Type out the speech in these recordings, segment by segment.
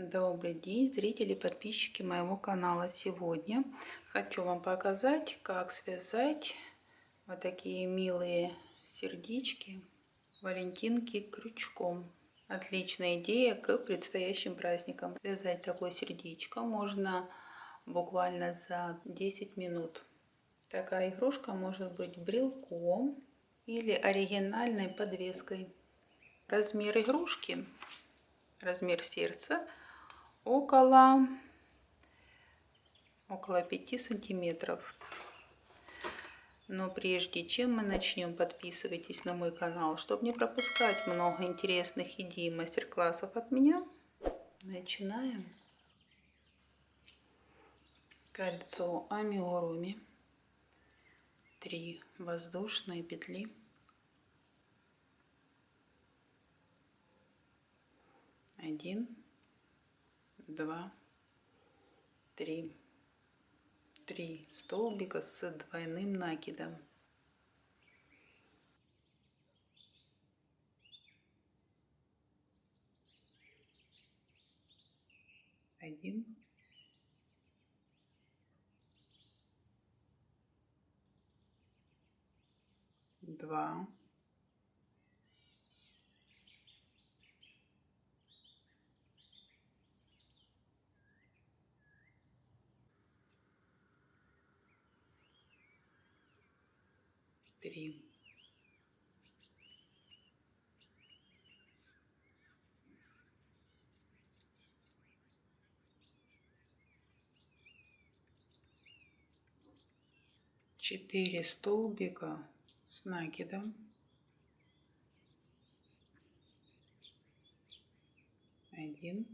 Добрый день, зрители, подписчики моего канала. Сегодня хочу вам показать, как связать вот такие милые сердечки, валентинки крючком. Отличная идея к предстоящим праздникам. Связать такое сердечко можно буквально за 10 минут. Такая игрушка может быть брелком или оригинальной подвеской. Размер игрушки, размер сердца около 5 сантиметров. Но прежде чем мы начнем, подписывайтесь на мой канал, чтобы не пропускать много интересных идей и мастер-классов от меня. Начинаем. Кольцо амигуруми, 3 воздушные петли, 1, 2, 3. 3 столбика с двойным накидом. Один, два, три. 4 столбика с накидом. 1,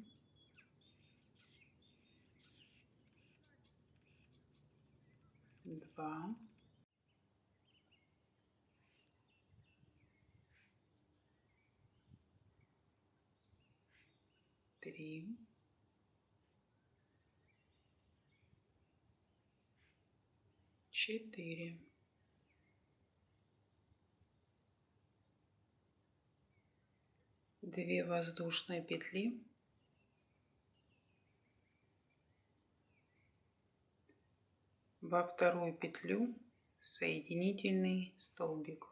2, 3, 4. Две воздушные петли, во вторую петлю соединительный столбик,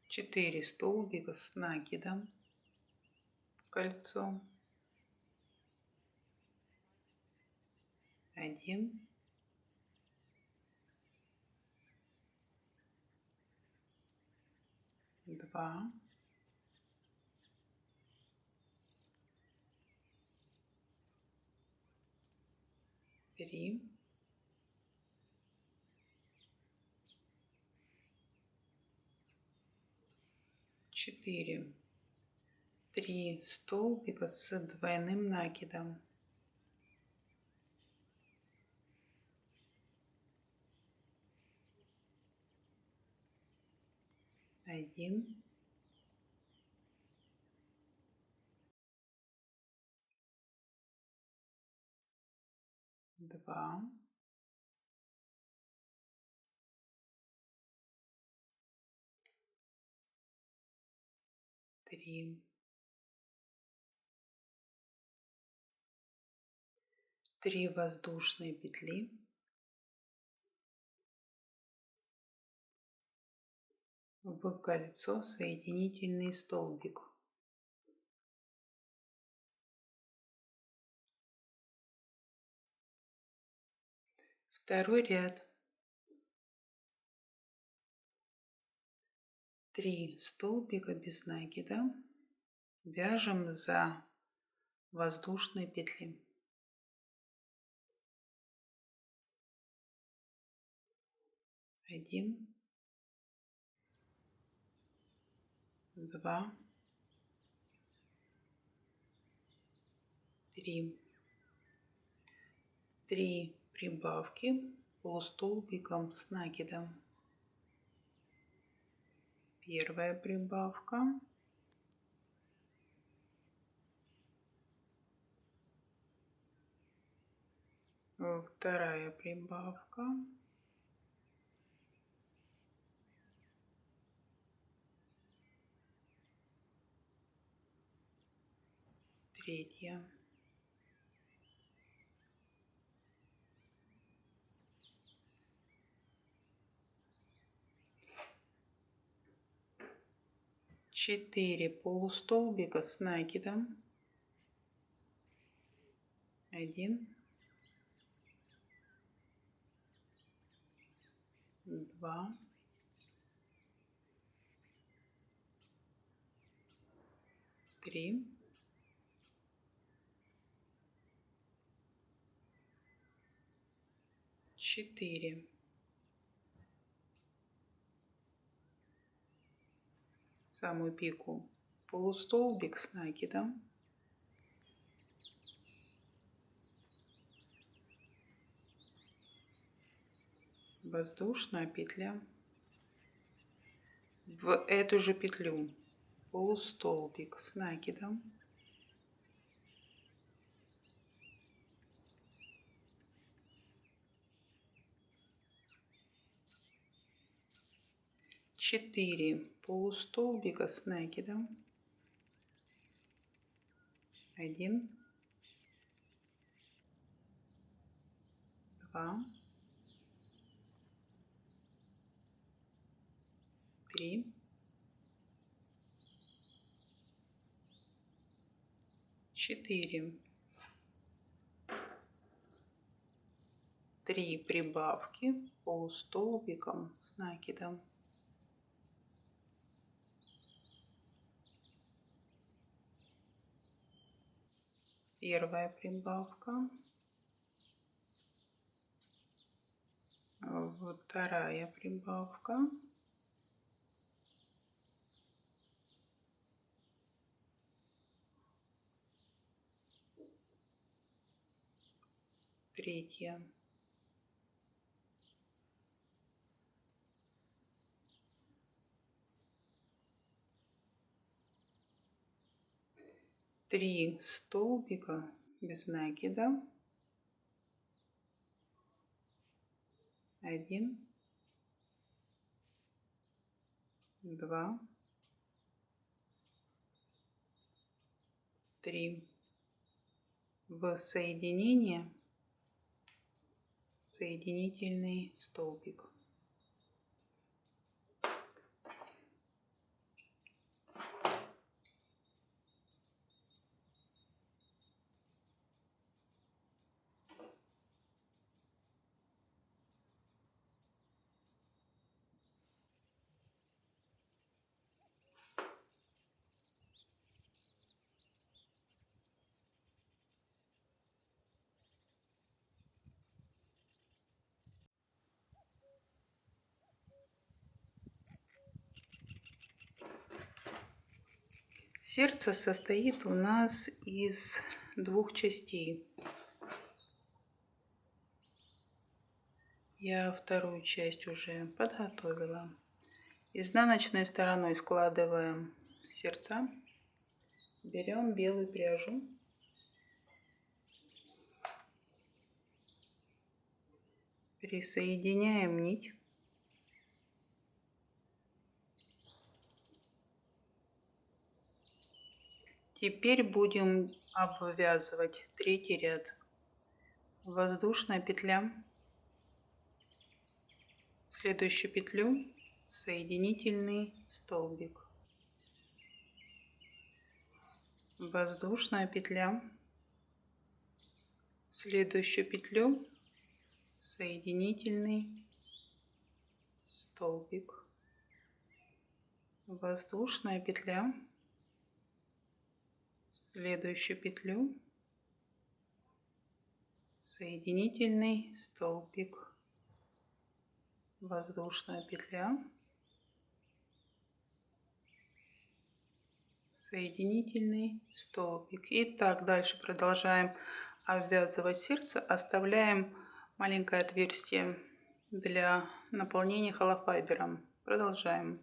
4 столбика с накидом, кольцо, 1, 2, 3, 4. 3 столбика с двойным накидом, 1, 2, 3. 3 воздушные петли, в кольцо соединительный столбик, 2 ряд, 3 столбика без накида, вяжем за воздушные петли, 1, 2, 3. 3 прибавки полустолбиком с накидом. Первая прибавка, вторая прибавка, третья, четыре полустолбика с накидом, 1, 2, 3, 4. В самую пику полустолбик с накидом, воздушная петля, в эту же петлю полустолбик с накидом, четыре полустолбика с накидом, 1, 2, 3, 4. 3 прибавки полустолбиком с накидом. Первая прибавка, вторая прибавка, третья, три столбика без накида, 1, 2, 3. В соединение соединительный столбик. Сердце состоит у нас из двух частей. Я вторую часть уже подготовила. Изнаночной стороной складываем сердца. Берем белую пряжу. Присоединяем нить. Теперь будем обвязывать третий ряд. Воздушная петля, в следующую петлю соединительный столбик, воздушная петля, в следующую петлю соединительный столбик, воздушная петля, в следующую петлю соединительный столбик, воздушная петля, соединительный столбик. И так дальше продолжаем обвязывать сердце, оставляем маленькое отверстие для наполнения холофайбером. Продолжаем.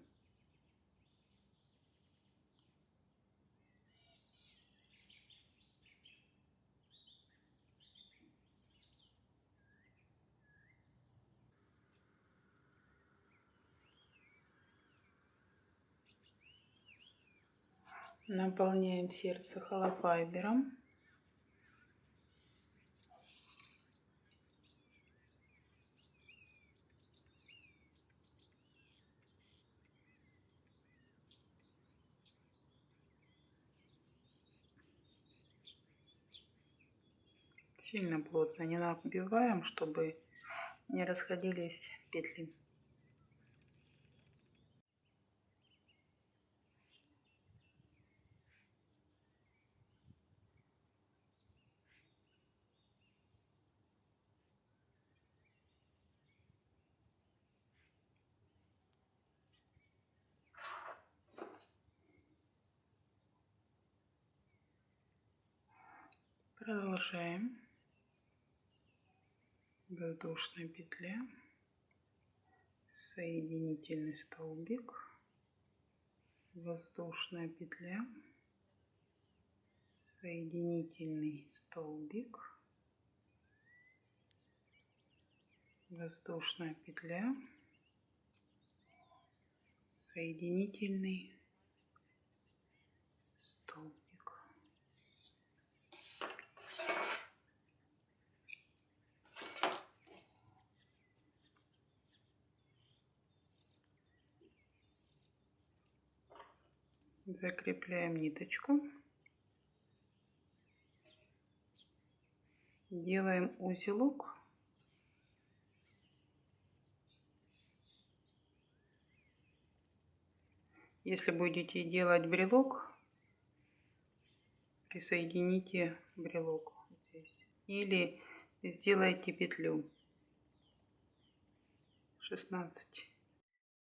Наполняем сердце холофайбером. Сильно плотно не набиваем, чтобы не расходились петли. Продолжаем. В воздушной петле соединительный столбик, воздушная петля, соединительный столбик, воздушная петля, соединительный столбик. Закрепляем ниточку. Делаем узелок. Если будете делать брелок, присоедините брелок здесь. Или сделайте петлю 16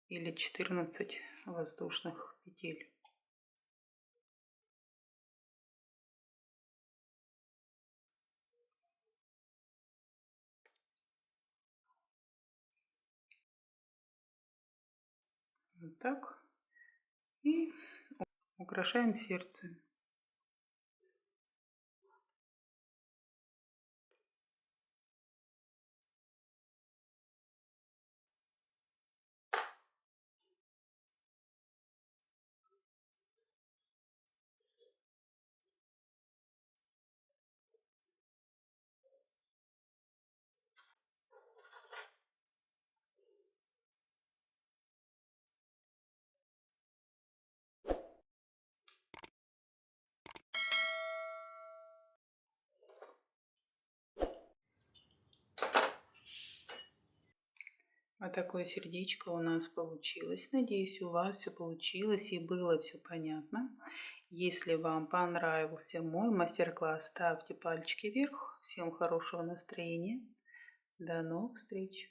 или 14 воздушных петель. Вот так. И украшаем сердце. Вот такое сердечко у нас получилось. Надеюсь, у вас все получилось и было все понятно. Если вам понравился мой мастер-класс, ставьте пальчики вверх. Всем хорошего настроения. До новых встреч!